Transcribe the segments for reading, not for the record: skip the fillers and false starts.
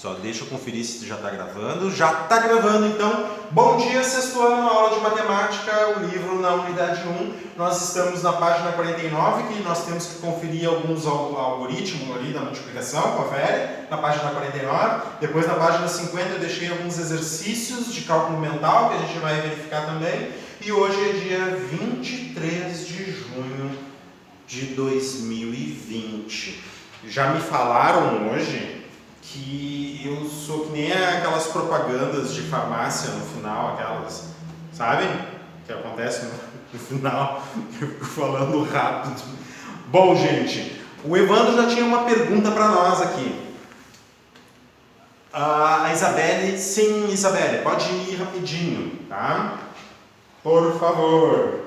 Só deixa eu conferir se já está gravando. Já está gravando, então. Bom dia, sexto ano, aula de matemática, o livro na unidade 1. Nós estamos na página 49, que nós temos que conferir alguns algoritmos ali da multiplicação, confere, na página 49. Depois, na página 50, eu deixei alguns exercícios de cálculo mental, que a gente vai verificar também. E hoje é dia 23 de junho de 2020. Já me falaram hoje que eu sou que nem aquelas propagandas de farmácia no final, aquelas, sabem? Que acontece no final, eu fico falando rápido. Bom, gente, o Evandro já tinha uma pergunta para nós aqui. A Isabelle, sim, Isabelle, pode ir rapidinho, tá? Por favor.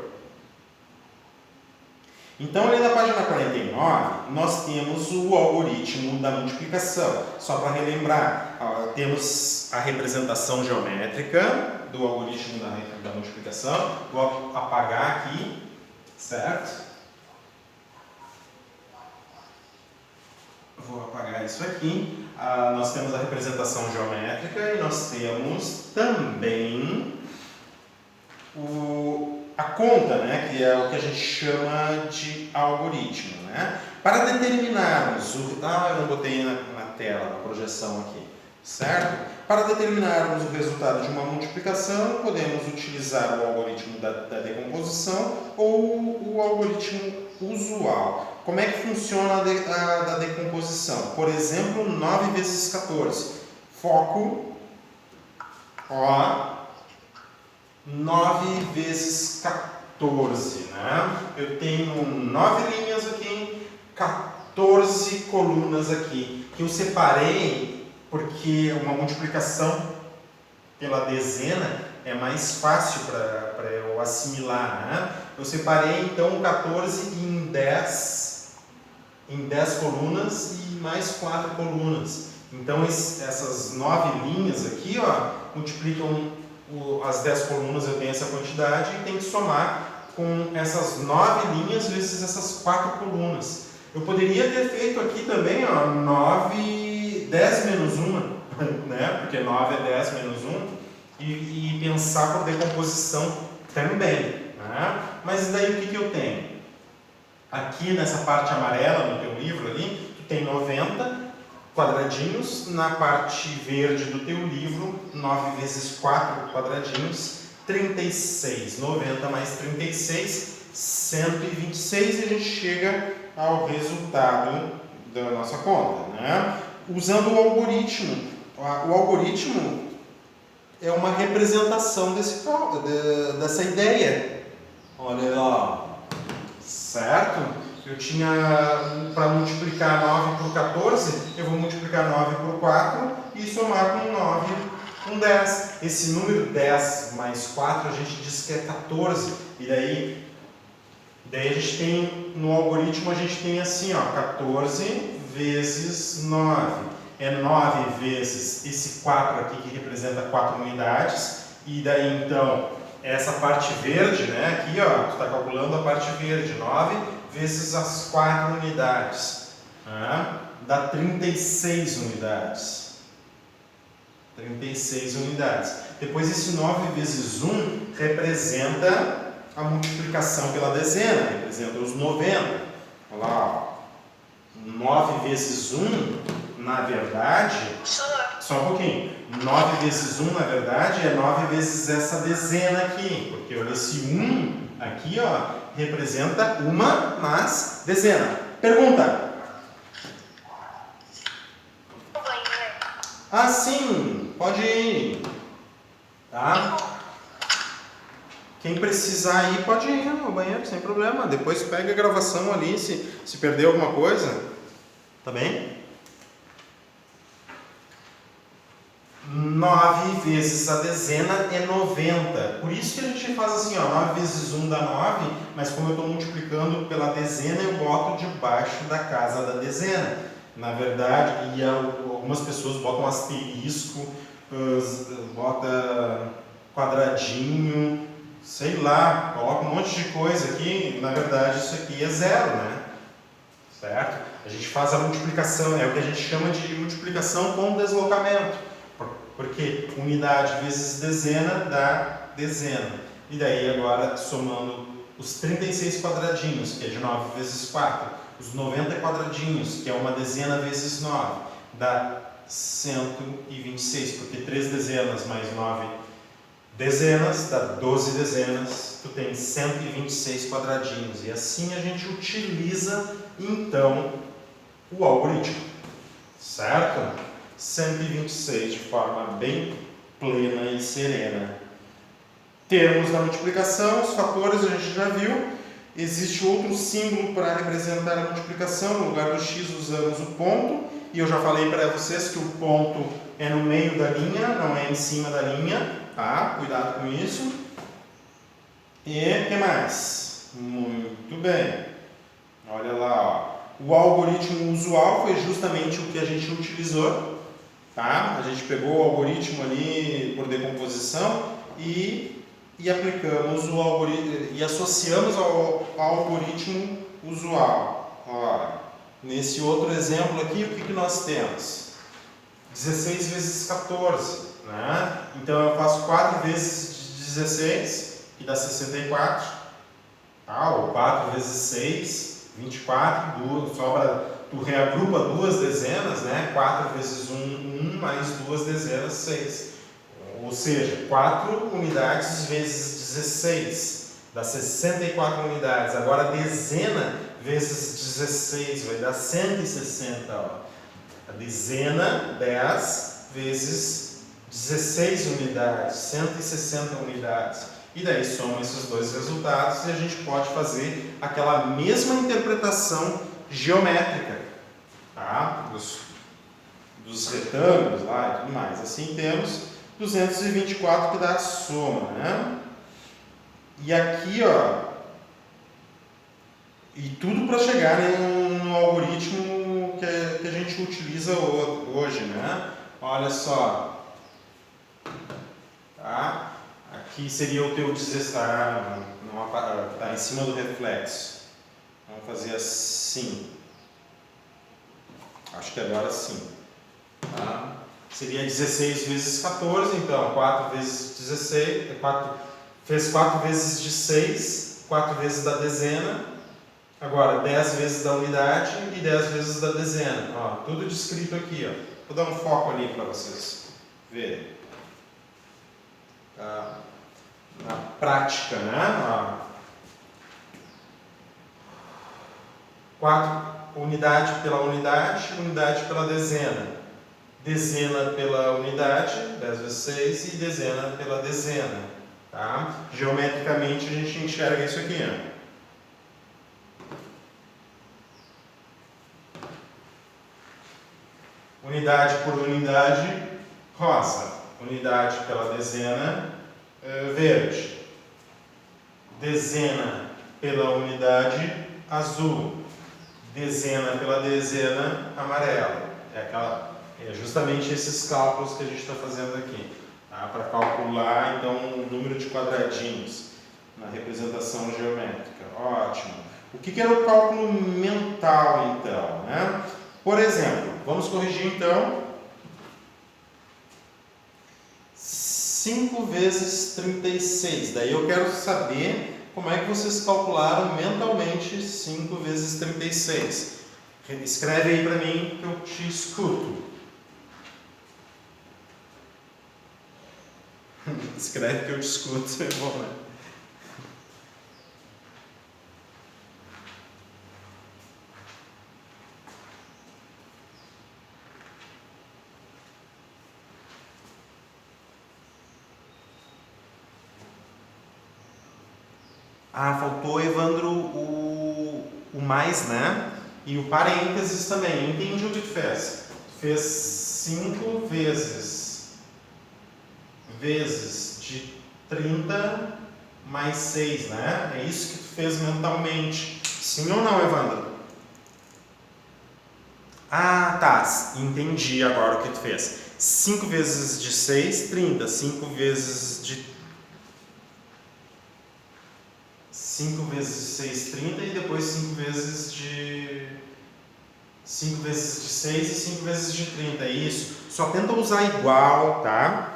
Então, ali na página 49, nós temos o algoritmo da multiplicação. Só para relembrar, temos a representação geométrica do algoritmo da multiplicação. Vou apagar aqui, certo? Vou apagar isso aqui. Nós temos a representação geométrica e nós temos também a conta, né, que é o que a gente chama de algoritmo, né? Para determinarmos eu não botei na tela, na projeção aqui, certo? Para determinarmos o resultado de uma multiplicação, podemos utilizar o algoritmo da decomposição ou o algoritmo usual. Como é que funciona a decomposição? Por exemplo, 9 vezes 14. Foco, 9 vezes 14, né? Eu tenho 9 linhas aqui, 14 colunas aqui, que eu separei porque uma multiplicação pela dezena é mais fácil para eu assimilar, né? Eu separei então 14 em 10 colunas e mais 4 colunas. Então essas 9 linhas aqui, multiplicam as 10 colunas, eu tenho essa quantidade e tenho que somar com essas 9 linhas vezes essas 4 colunas. Eu poderia ter feito aqui também 10 menos 1, né? Porque 9 é 10 menos 1, e pensar por decomposição também, né? Mas daí o que eu tenho? Aqui nessa parte amarela no teu livro ali, tu tem 90 quadradinhos, na parte verde do teu livro, 9 vezes 4 quadradinhos, 36, 90 mais 36, 126, e a gente chega ao resultado da nossa conta, né? Usando o algoritmo. O algoritmo é uma representação dessa ideia. Olha lá, certo? Eu tinha, para multiplicar 9 por 14, eu vou multiplicar 9 por 4 e somar com 9 com 10. Esse número 10 mais 4 a gente diz que é 14. E daí a gente tem, no algoritmo, a gente tem assim, 14 vezes 9. É 9 vezes esse 4 aqui que representa 4 unidades. E daí então, essa parte verde, né, aqui, tu está calculando a parte verde, 9 vezes as 4 unidades, dá 36 unidades. 36 unidades. Depois esse 9 vezes 1 representa a multiplicação pela dezena, representa os 90. Olha lá, 9 vezes 1, na verdade, só um pouquinho, 9 vezes 1, na verdade, é 9 vezes essa dezena aqui, porque olha, esse 1 aqui, representa uma mais dezena. Pergunta. Sim, pode ir. Tá? Quem precisar ir, pode ir no banheiro, sem problema. Depois pega a gravação ali, se perder alguma coisa. Tá bem? 9 vezes a dezena é 90. Por isso que a gente faz assim, 9 vezes 1 dá 9, mas como eu estou multiplicando pela dezena, eu boto debaixo da casa da dezena. Na verdade, algumas pessoas botam asterisco, bota quadradinho, sei lá, coloca um monte de coisa aqui. Na verdade, isso aqui é zero, né? Certo? A gente faz a multiplicação, é o que a gente chama de multiplicação com deslocamento, porque unidade vezes dezena dá dezena. E daí agora somando os 36 quadradinhos, que é de 9 vezes 4, os 90 quadradinhos, que é uma dezena vezes 9, dá 126, porque 3 dezenas mais 9 dezenas dá 12 dezenas, tu tem 126 quadradinhos. E assim a gente utiliza então o algoritmo, certo? 126 de forma bem plena e serena. Termos da multiplicação, os fatores a gente já viu. Existe outro símbolo para representar a multiplicação. No lugar do x usamos o ponto. E eu já falei para vocês que o ponto é no meio da linha, não é em cima da linha. Tá? Cuidado com isso. E o que mais? Muito bem. Olha lá, ó. O algoritmo usual foi justamente o que a gente utilizou. Tá? A gente pegou o algoritmo ali por decomposição e aplicamos o algoritmo e associamos ao algoritmo usual. Olha, nesse outro exemplo aqui, o que nós temos? 16 vezes 14. Né? Então eu faço 4 vezes 16, que dá 64. Tá? Ou 4 vezes 6, 24. Sobra. Tu reagrupa duas dezenas, né? 4 vezes 1, mais duas dezenas, 6. Ou seja, 4 unidades vezes 16, dá 64 unidades. Agora, dezena vezes 16 vai dar 160. Ó. A dezena, 10 vezes 16 unidades, 160 unidades. E daí soma esses dois resultados e a gente pode fazer aquela mesma interpretação geométrica, tá? dos retângulos lá e tudo mais. Assim temos 224 que dá a soma, né? E aqui, ó, e tudo para chegar no algoritmo que a gente utiliza hoje, né? Olha só, tá? Aqui seria o teu 16, tá em cima do reflexo. Vamos fazer assim. Acho que agora sim. Tá? Seria 16 vezes 14, então 4 vezes 16, fez 4 vezes de 6, 4 vezes da dezena, agora 10 vezes da unidade e 10 vezes da dezena. Ó, tudo descrito aqui. Ó. Vou dar um foco ali para vocês verem. Tá? Na prática, né? Ó. 4 unidade pela unidade, unidade pela dezena. Dezena pela unidade, 10 vezes 6, e dezena pela dezena. Tá? Geometricamente a gente enxerga isso aqui. Ó. Unidade por unidade, rosa. Unidade pela dezena, verde. Dezena pela unidade, azul. Dezena pela dezena, amarelo. É justamente esses cálculos que a gente está fazendo aqui, tá? Para calcular então o número de quadradinhos na representação geométrica. Ótimo. O que era o cálculo mental então, né? Por exemplo, vamos corrigir então 5 vezes 36. Daí eu quero saber como é que vocês calcularam mentalmente 5 vezes 36. Escreve aí para mim que eu te escuto. Escreve que eu te escuto, é bom, né? Ah, faltou, Evandro, o mais, né? E o parênteses também. Entendi o que tu fez. Tu fez 5 vezes de 30 mais 6, né? É isso que tu fez mentalmente. Sim ou não, Evandro? Ah, tá. Entendi agora o que tu fez. 5 vezes de 6, 30. 5 vezes de 6, 30 e depois 5 vezes de 5 vezes de 6 e 5 vezes de 30, é isso. Só tenta usar igual, tá?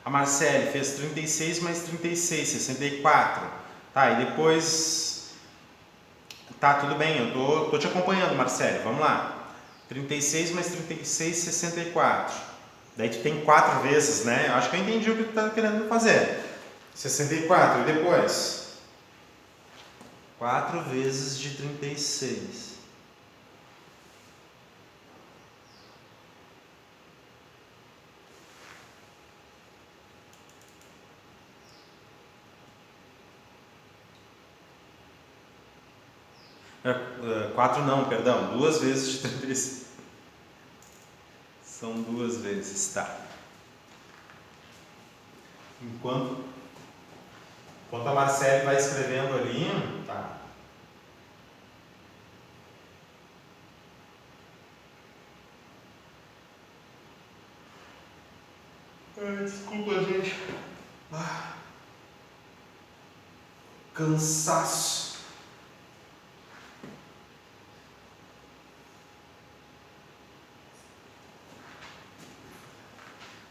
A Marcele fez 36 mais 36, 64. Tá, e depois... Tá, tudo bem, eu tô te acompanhando, Marcele, vamos lá. 36 mais 36, 64. Daí tu tem 4 vezes, né? Eu acho que eu entendi o que tu tá querendo fazer. 64, e depois? 4 vezes de 36. Quatro não, perdão, 2 vezes de 36. São 2 vezes, tá. Enquanto a Marcele vai escrevendo ali, tá. Desculpa, gente. Cansaço.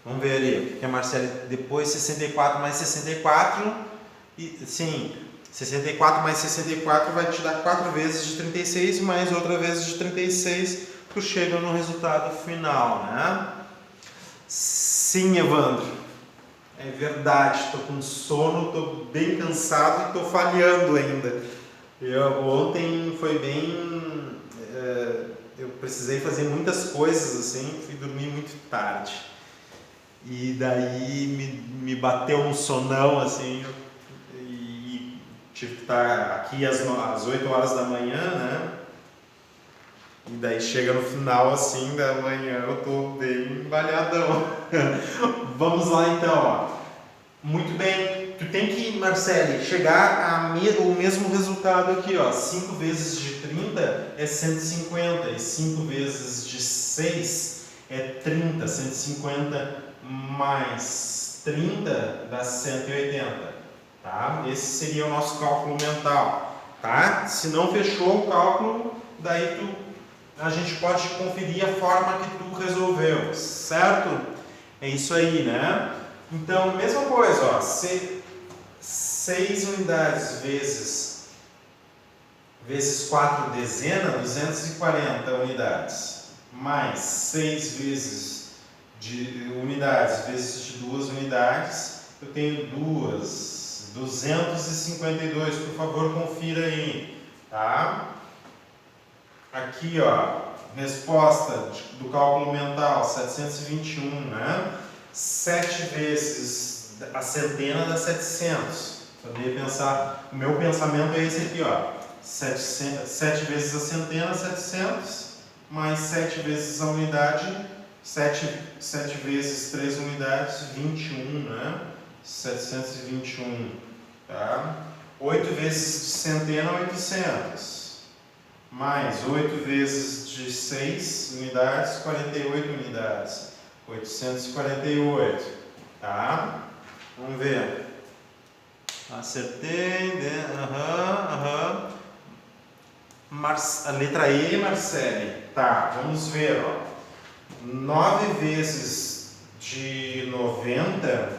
Vamos ver ali, que a Marcele, depois 64 mais 64, e sim, 64 mais 64 vai te dar 4 vezes de 36, mais outra vez de 36, tu chega no resultado final, né? Sim, Evandro, é verdade, estou com sono, estou bem cansado e estou falhando ainda. Ontem foi bem... eu precisei fazer muitas coisas assim, fui dormir muito tarde. E daí me bateu um sonão assim, e tive que estar aqui às 8 horas da manhã, né? E daí chega no final assim da manhã, eu tô bem embalhadão. Vamos lá então, ó. Muito bem, tu tem que, Marcele, chegar o mesmo resultado aqui, ó. 5 vezes de 30 é 150 e 5 vezes de 6 é 30, 150 mais 30 dá 180, tá? Esse seria o nosso cálculo mental, tá? Se não fechou o cálculo, daí a gente pode conferir a forma que tu resolveu, certo? É isso aí, né? Então, mesma coisa, ó, 6 unidades vezes 4 dezena, 240 unidades, mais 6 vezes de unidades vezes de 2 unidades, eu tenho 252, por favor confira aí, tá? Aqui, ó, resposta do cálculo mental, 721, né? 7 vezes a centena dá 700. Poderia pensar, o meu pensamento é esse aqui, ó, 7 vezes a centena, 700, mais 7 vezes a unidade, 7 vezes 3 unidades, 21, né? 721, tá? 8 vezes de centena, 800. Mais 8 vezes de 6 unidades, 48 unidades. 848, tá? Vamos ver. Acertei, a letra E, Marcele. Tá, vamos ver, ó. 9 vezes de 90,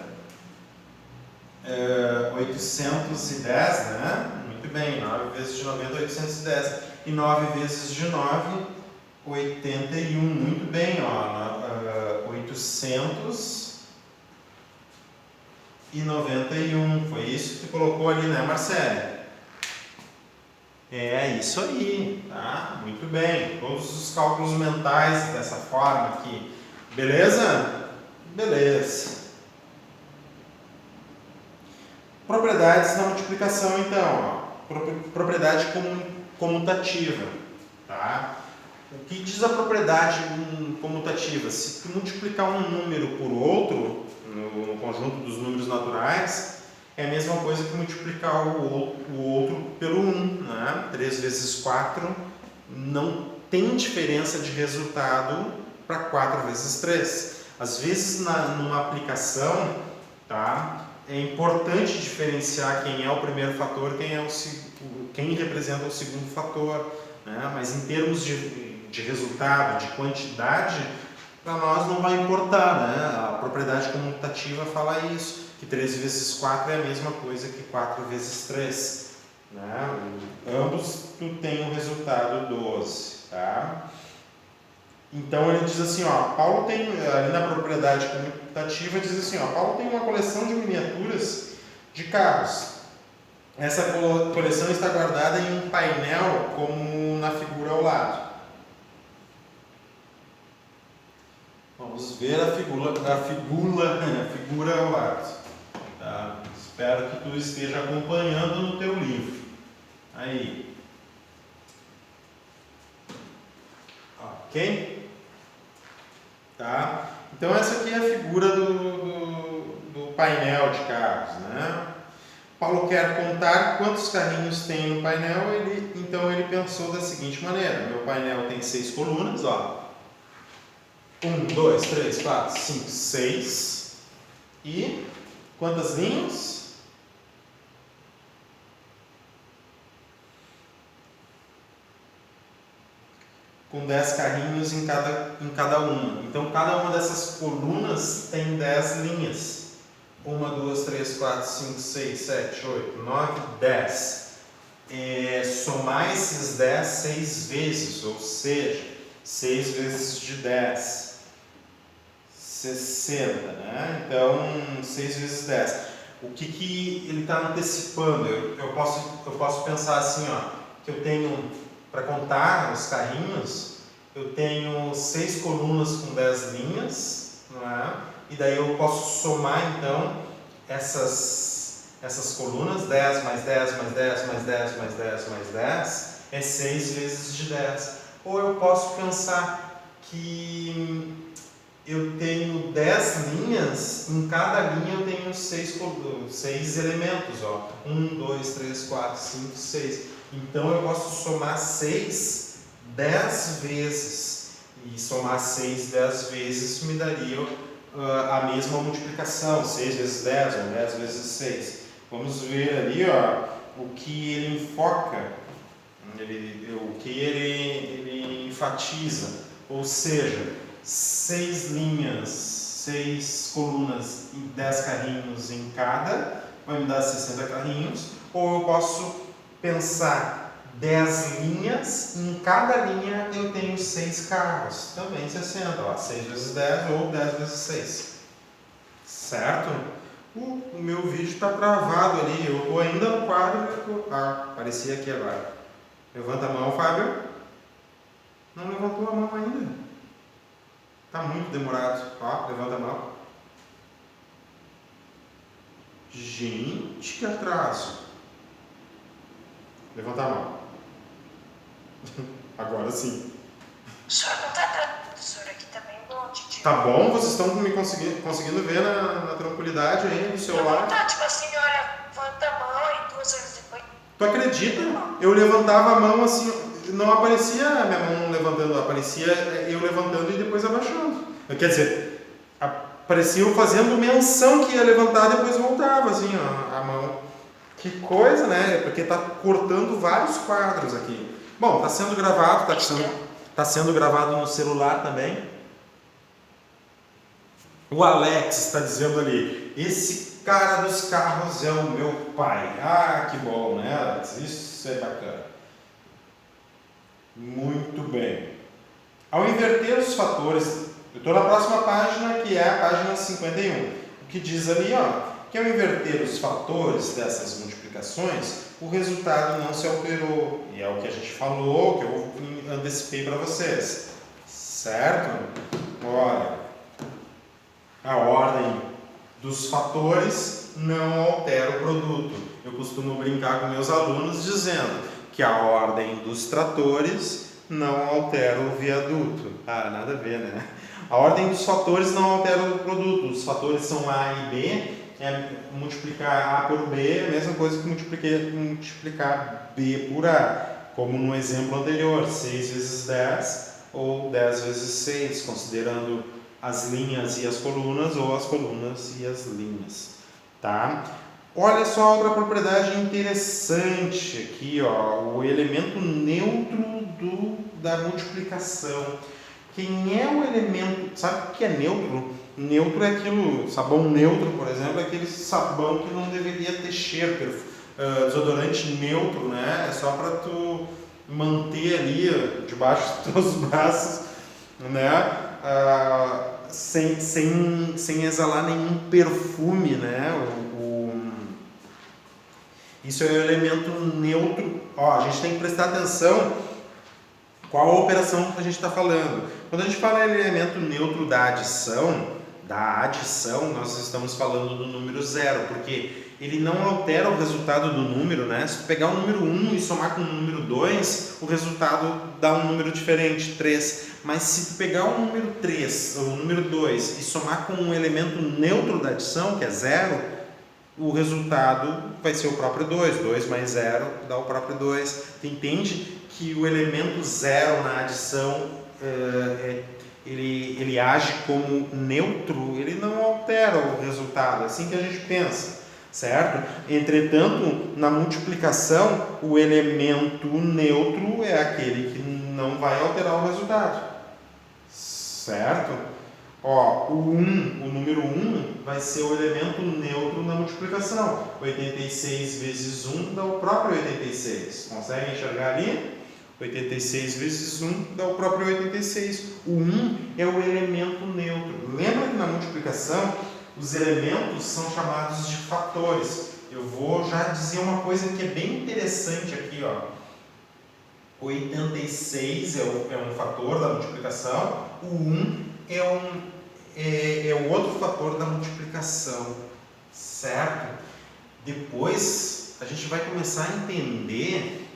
810, né? Muito bem, 9 vezes de 90, 810. E 9 vezes de 9, 81. Muito bem, ó. 891. Foi isso que tu colocou ali, né, Marcele? É isso aí, tá? Muito bem. Todos os cálculos mentais dessa forma aqui. Beleza? Beleza. Propriedades da multiplicação, então, ó. Propriedade comutativa, tá? O que diz a propriedade comutativa? Se tu multiplicar um número por outro, no conjunto dos números naturais, é a mesma coisa que multiplicar o outro pelo 1, né? 3 vezes 4 não tem diferença de resultado para 4 vezes 3. Às vezes, numa aplicação, tá? é importante diferenciar quem é o primeiro fator, quem representa o segundo fator, né? Mas em termos de resultado, de quantidade, para nós não vai importar, né? A propriedade comutativa fala isso, que 3 vezes 4 é a mesma coisa que 4 vezes 3. Né? Ambos tu tem o resultado 12. Tá? Então ele diz assim, ó, Paulo tem, ali na propriedade comutativa, diz assim, ó, Paulo tem uma coleção de miniaturas de carros. Essa coleção está guardada em um painel, como na figura ao lado. Vamos ver a figura ao lado. Tá? Espero que tu esteja acompanhando no teu livro. Aí. Ok? Tá? Então essa aqui é a figura do painel de carros, né? Paulo quer contar quantos carrinhos tem no painel, então ele pensou da seguinte maneira: meu painel tem 6 colunas, ó. 1, 2, 3, 4, 5, 6. E quantas linhas? Com 10 carrinhos em cada uma. Então, cada uma dessas colunas tem 10 linhas. 1, 2, 3, 4, 5, 6, 7, 8, 9, 10. Somar esses 10 6 vezes, ou seja, 6 vezes de 10. 60, né? Então, 6 vezes 10. O que ele está antecipando? Eu posso pensar assim, ó, que eu tenho, para contar os carrinhos, eu tenho 6 colunas com 10 linhas, não é? E daí eu posso somar, então, essas colunas, 10 mais 10 mais 10 mais 10 mais 10 mais 10, é 6 vezes de 10. Ou eu posso pensar que eu tenho 10 linhas, em cada linha eu tenho 6 elementos, ó. 1, 2, 3, 4, 5, 6. Então eu posso somar 6 10 vezes. E somar 6 10 vezes me daria a mesma multiplicação, 6 vezes 10 ou 10 vezes 6. Vamos ver ali, ó, o que ele enfoca, o que ele enfatiza. Ou seja, 6 linhas, 6 colunas e 10 carrinhos em cada, vai me dar 60 carrinhos. Ou eu posso pensar 10 linhas, em cada linha eu tenho 6 carros, também 60, ó, 6 vezes 10 ou 10 vezes 6. Certo? O meu vídeo está travado ali, eu estou ainda no quadro. Apareci aqui agora. Levanta a mão, Fábio. Não levantou a mão ainda. Está muito demorado. Ó, levanta a mão. Gente, que atraso. Levanta a mão. Agora sim. O senhor não está dando, o senhor aqui tá bem bom, Titi. Tá bom? Vocês estão me conseguindo ver na tranquilidade aí no celular? Tá, tipo assim, olha, levanta a mão e 2 horas depois. Tu acredita? Eu levantava a mão assim, não aparecia a minha mão levantando, aparecia eu levantando e depois abaixando. Quer dizer, aparecia eu fazendo menção que ia levantar e depois voltava assim, ó, a mão. Que coisa, né? Porque tá cortando vários quadros aqui. Bom, tá sendo gravado, tá sendo gravado no celular também. O Alex está dizendo ali, esse cara dos carros é o meu pai. Ah, que bom, né, Alex? Isso é bacana. Muito bem. Ao inverter os fatores, eu estou na próxima página, que é a página 51. O que diz ali, ó, que ao inverter os fatores dessas multiplicações, o resultado não se alterou. E é o que a gente falou, que eu antecipei para vocês. Certo? Olha, a ordem dos fatores não altera o produto. Eu costumo brincar com meus alunos dizendo que a ordem dos tratores não altera o viaduto. Ah, nada a ver, né? A ordem dos fatores não altera o produto. Os fatores são A e B. Multiplicar A por B é a mesma coisa que multiplicar B por A. Como no exemplo anterior, 6 vezes 10 ou 10 vezes 6, considerando as linhas e as colunas ou as colunas e as linhas. tá? Olha só outra propriedade interessante aqui, ó, o elemento neutro da multiplicação. Quem é o elemento, sabe o que é neutro? Neutro é aquilo, sabão neutro, por exemplo, é aquele sabão que não deveria ter cheiro, desodorante neutro, né? É só para tu manter ali debaixo dos teus braços, né? Sem exalar nenhum perfume, né? Isso é o elemento neutro. Ó, a gente tem que prestar atenção qual a operação que a gente está falando. Quando a gente fala em elemento neutro da adição, nós estamos falando do número 0, porque ele não altera o resultado do número, né? Se tu pegar o número 1 e somar com o número 2, o resultado dá um número diferente, 3. Mas se tu pegar o número 3, ou o número 2, e somar com um elemento neutro da adição, que é 0, o resultado vai ser o próprio 2. 2 mais 0 dá o próprio 2. Tu entende que o elemento 0 na adição, ele age como neutro, ele não altera o resultado, é assim que a gente pensa, certo? Entretanto, na multiplicação, o elemento neutro é aquele que não vai alterar o resultado, certo? Ó, o número 1 vai ser o elemento neutro na multiplicação. 86 vezes 1 dá o próprio 86. Consegue enxergar ali? 86 vezes 1 dá o próprio 86. O 1 é o elemento neutro. Lembra que na multiplicação os elementos são chamados de fatores. Eu vou já dizer uma coisa que é bem interessante aqui, ó. 86 é um fator da multiplicação. O 1 é o outro fator da multiplicação, certo? Depois a gente vai começar a entender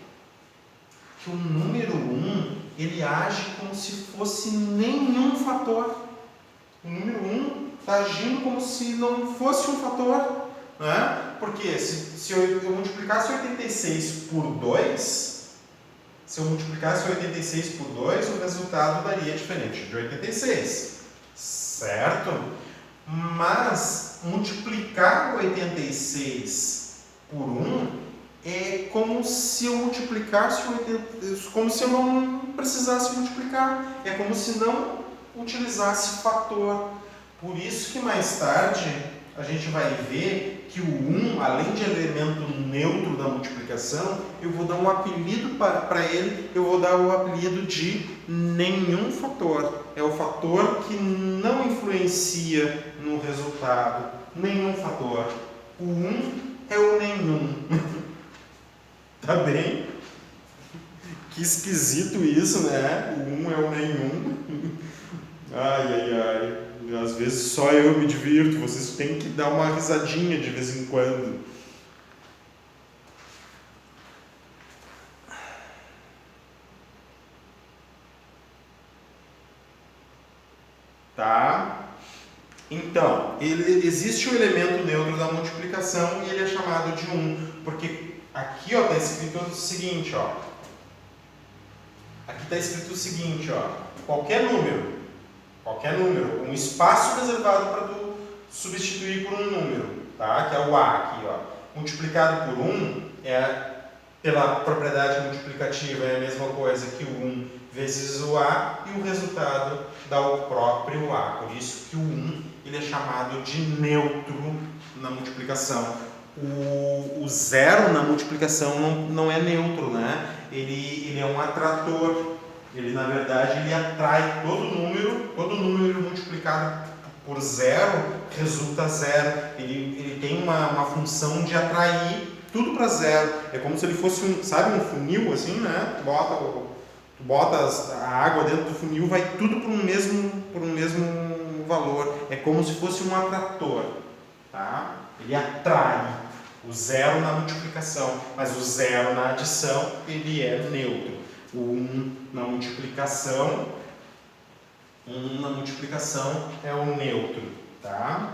que o número 1 ele age como se fosse nenhum fator. O número 1 está agindo como se não fosse um fator, né? Porque se eu multiplicasse 86 por 2, se eu multiplicasse 86 por 2, o resultado daria diferente de 86, certo? Mas multiplicar 86 por 1 é como se eu multiplicasse como se eu não precisasse multiplicar, é como se não utilizasse fator. Por isso que mais tarde a gente vai ver que o 1, além de elemento neutro da multiplicação, eu vou dar um apelido para ele, eu vou dar o apelido de nenhum fator. É o fator que não influencia no resultado. Nenhum fator. O 1 é o nenhum. Tá bem? Que esquisito isso, né? O 1 é o nenhum. Ai. Às vezes só eu me divirto, vocês têm que dar uma risadinha de vez em quando. Tá? Então, existe o elemento neutro da multiplicação e ele é chamado de 1, porque aqui está escrito o seguinte, ó. Aqui está escrito o seguinte, ó. Qualquer número, um espaço reservado para tu substituir por um número, tá? Que é o A aqui, ó. Multiplicado por 1 pela propriedade multiplicativa é a mesma coisa que o 1 vezes o A e o resultado dá o próprio A. Por isso que o 1 ele é chamado de neutro na multiplicação. O 0 na multiplicação não é neutro, né? Ele é um atrator. Ele, na verdade, ele atrai todo número multiplicado por 0 resulta 0. Ele tem uma função de atrair tudo para 0. É como se ele fosse um funil, assim, né? Tu bota a água dentro do funil, vai tudo por um mesmo valor. É como se fosse um atrator, tá? Ele atrai o 0 na multiplicação, mas o 0 na adição, ele é neutro. O 1 na multiplicação é o neutro, tá?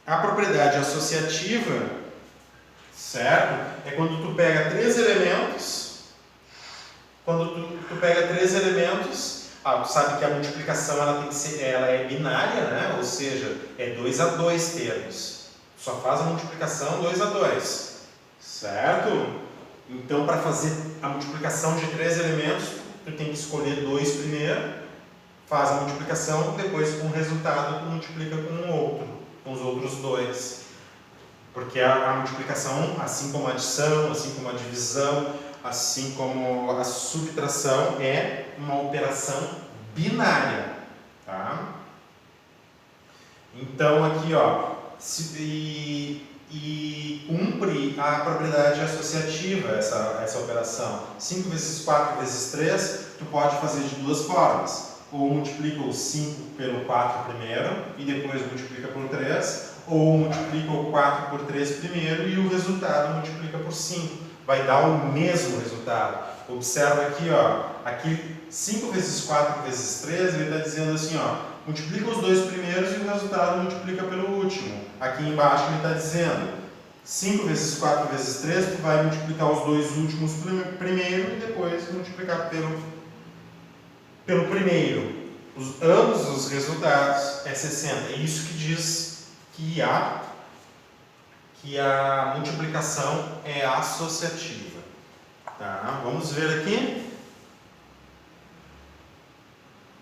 A propriedade associativa, certo? É quando tu pega três elementos. Quando tu pega três elementos, tu sabe que a multiplicação ela é binária, né? Ou seja, é 2 a 2 termos. só faz a multiplicação 2 a 2, certo? Então, para fazer a multiplicação de 3 elementos, tu tem que escolher 2 primeiro, faz a multiplicação, depois com o resultado tu multiplica com o outro, com os outros 2. Porque a multiplicação, assim como a adição, assim como a divisão, assim como a subtração, é uma operação binária, tá? Então aqui, ó, cumpre a propriedade associativa essa operação. 5 vezes 4 vezes 3, tu pode fazer de duas formas. Ou multiplica o 5 pelo 4 primeiro e depois multiplica por 3, ou multiplica o 4 por 3 primeiro e o resultado multiplica por 5. Vai dar o mesmo resultado. Observa aqui, ó, aqui 5 vezes 4 vezes 3, ele está dizendo assim, ó, multiplica os dois primeiros e o resultado multiplica pelo último. Aqui embaixo ele está dizendo 5 vezes 4 vezes 3, tu vai multiplicar os dois últimos primeiro e depois multiplicar pelo primeiro. Ambos os resultados é 60. É isso que diz que a multiplicação é associativa. Tá? Vamos ver aqui.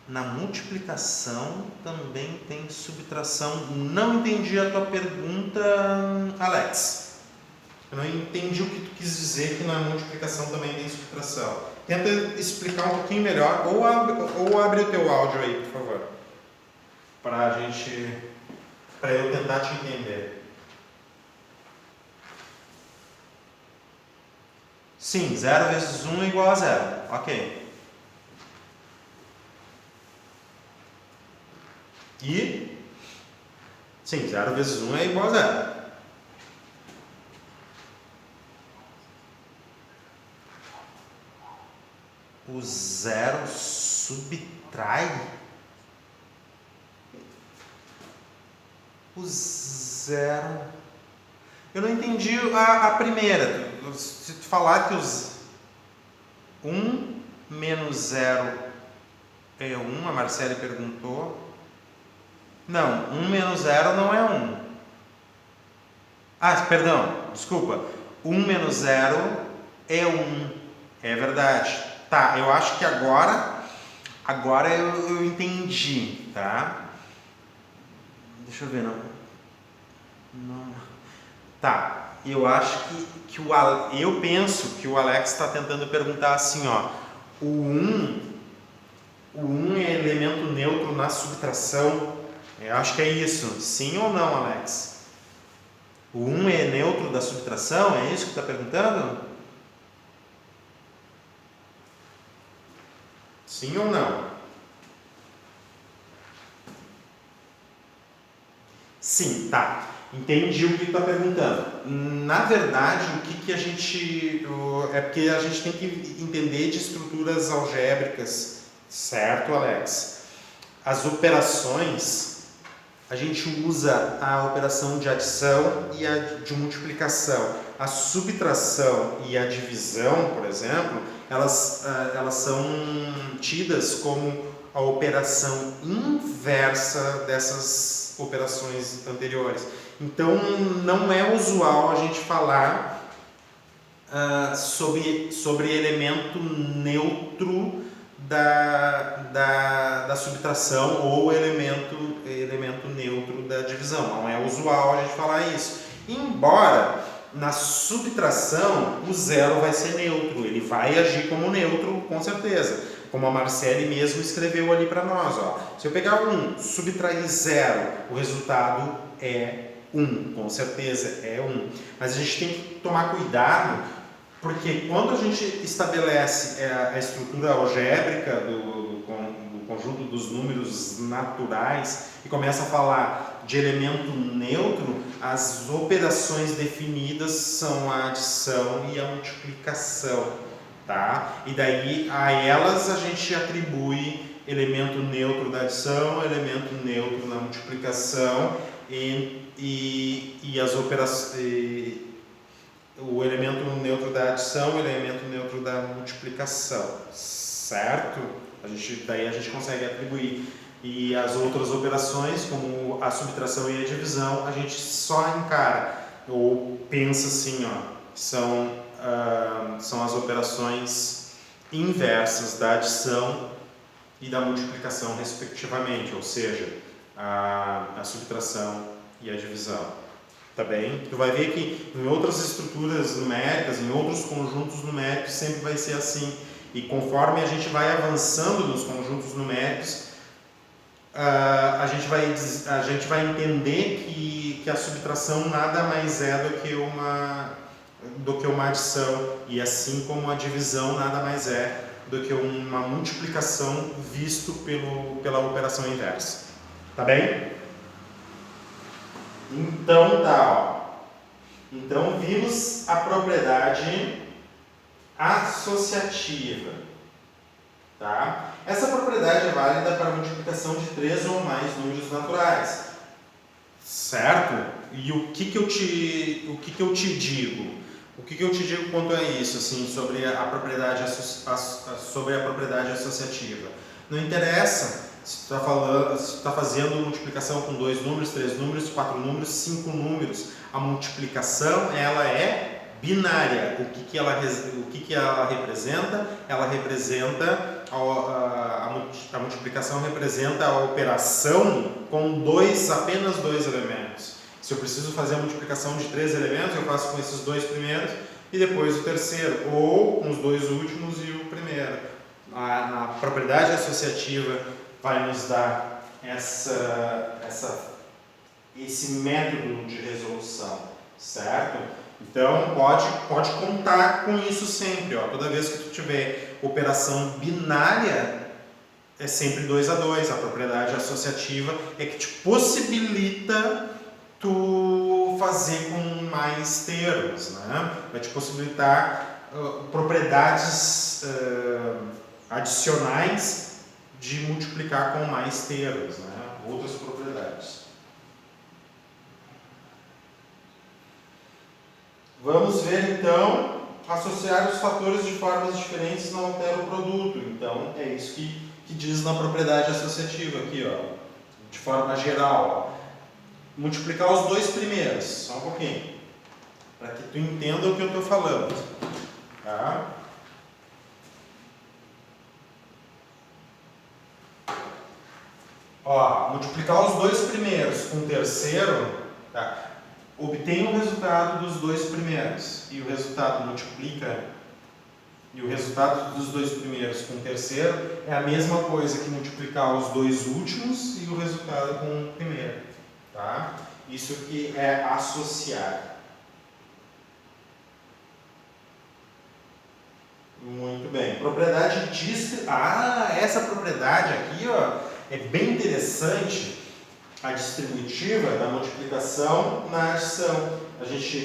Na multiplicação também tem subtração. Não entendi a tua pergunta, Alex. Eu não entendi o que tu quis dizer que na multiplicação também tem subtração. Tenta explicar um pouquinho melhor, ou abre o teu áudio aí, por favor, para eu tentar te entender. Sim, 0 vezes 1 é igual a 0. Ok. E? Sim, 0 vezes 1 é igual a 0. O 0 subtrai? O 0... Eu não entendi a primeira. Se tu falar que os 1 menos 0 é 1, a Marcele perguntou. Não, 1 menos 0 não é 1. Ah, perdão, desculpa. 1 menos 0 é 1. É verdade. Tá, eu acho que agora eu entendi, tá? Deixa eu ver, não. Tá, eu acho eu penso que o Alex está tentando perguntar assim, ó. O 1 é elemento neutro na subtração. Eu acho que é isso. Sim ou não, Alex? O 1 é neutro da subtração? É isso que está perguntando? Sim ou não? Sim, tá. Entendi o que está perguntando. Na verdade, o que a gente... É porque a gente tem que entender de estruturas algébricas, certo, Alex? As operações, a gente usa a operação de adição e a de multiplicação. A subtração e a divisão, por exemplo, elas são tidas como a operação inversa dessas operações anteriores. Então, não é usual a gente falar sobre elemento neutro da subtração ou elemento neutro da divisão. Não é usual a gente falar isso. Embora na subtração o 0 vai ser neutro, ele vai agir como neutro com certeza. Como a Marcele mesmo escreveu ali para nós. Ó. Se eu pegar 1, subtrair 0, o resultado é 1, com certeza é 1. Mas a gente tem que tomar cuidado, porque quando a gente estabelece a estrutura algébrica do conjunto dos números naturais e começa a falar de elemento neutro, as operações definidas são a adição e a multiplicação. Tá? E daí a elas a gente atribui elemento neutro da adição, elemento neutro na multiplicação e as operações, o elemento neutro da adição, o elemento neutro da multiplicação, certo? Daí a gente consegue atribuir. E as outras operações, como a subtração e a divisão, a gente só encara ou pensa assim, ó, são as operações inversas da adição e da multiplicação, respectivamente, ou seja, a subtração e a divisão. Tá bem? Tu vai ver que em outras estruturas numéricas, em outros conjuntos numéricos, sempre vai ser assim. E conforme a gente vai avançando nos conjuntos numéricos, a gente vai entender que a subtração nada mais é do que uma adição, e assim como a divisão nada mais é do que uma multiplicação visto pela operação inversa. Tá bem? Então tá, ó. Então vimos a propriedade associativa, tá? Essa propriedade é válida para a multiplicação de 3 ou mais números naturais, certo? E o que eu te digo? O que eu te digo quanto a isso, assim, sobre a propriedade associativa? Não interessa se tu está fazendo multiplicação com 2 números, 3 números, 4 números, 5 números. A multiplicação, ela é binária. O que ela representa? Ela representa a multiplicação representa a operação com apenas dois elementos. Se eu preciso fazer a multiplicação de 3 elementos, eu faço com esses 2 primeiros e depois o terceiro, ou com os 2 últimos e o primeiro. A propriedade associativa vai nos dar esse método de resolução, certo? Então pode contar com isso sempre, ó. Toda vez que tu tiver operação binária, é sempre 2 a 2. A propriedade associativa é que te possibilita tu fazer com mais termos, né? Vai te possibilitar propriedades adicionais de multiplicar com mais termos, né? Outras propriedades. Vamos ver então, associar os fatores de formas diferentes não altera o produto. Então é isso que diz na propriedade associativa aqui, ó, de forma geral. Ó. Multiplicar os 2 primeiros, só um pouquinho, para que tu entenda o que eu estou falando. Tá? Ó, multiplicar os 2 primeiros com o terceiro, tá? Obtém o resultado dos 2 primeiros e o resultado multiplica, e o resultado dos 2 primeiros com o terceiro é a mesma coisa que multiplicar os 2 últimos e o resultado com o primeiro. Tá? Isso que é associar. Muito bem. Propriedade essa propriedade aqui, ó, é bem interessante. A distributiva da multiplicação na adição. A gente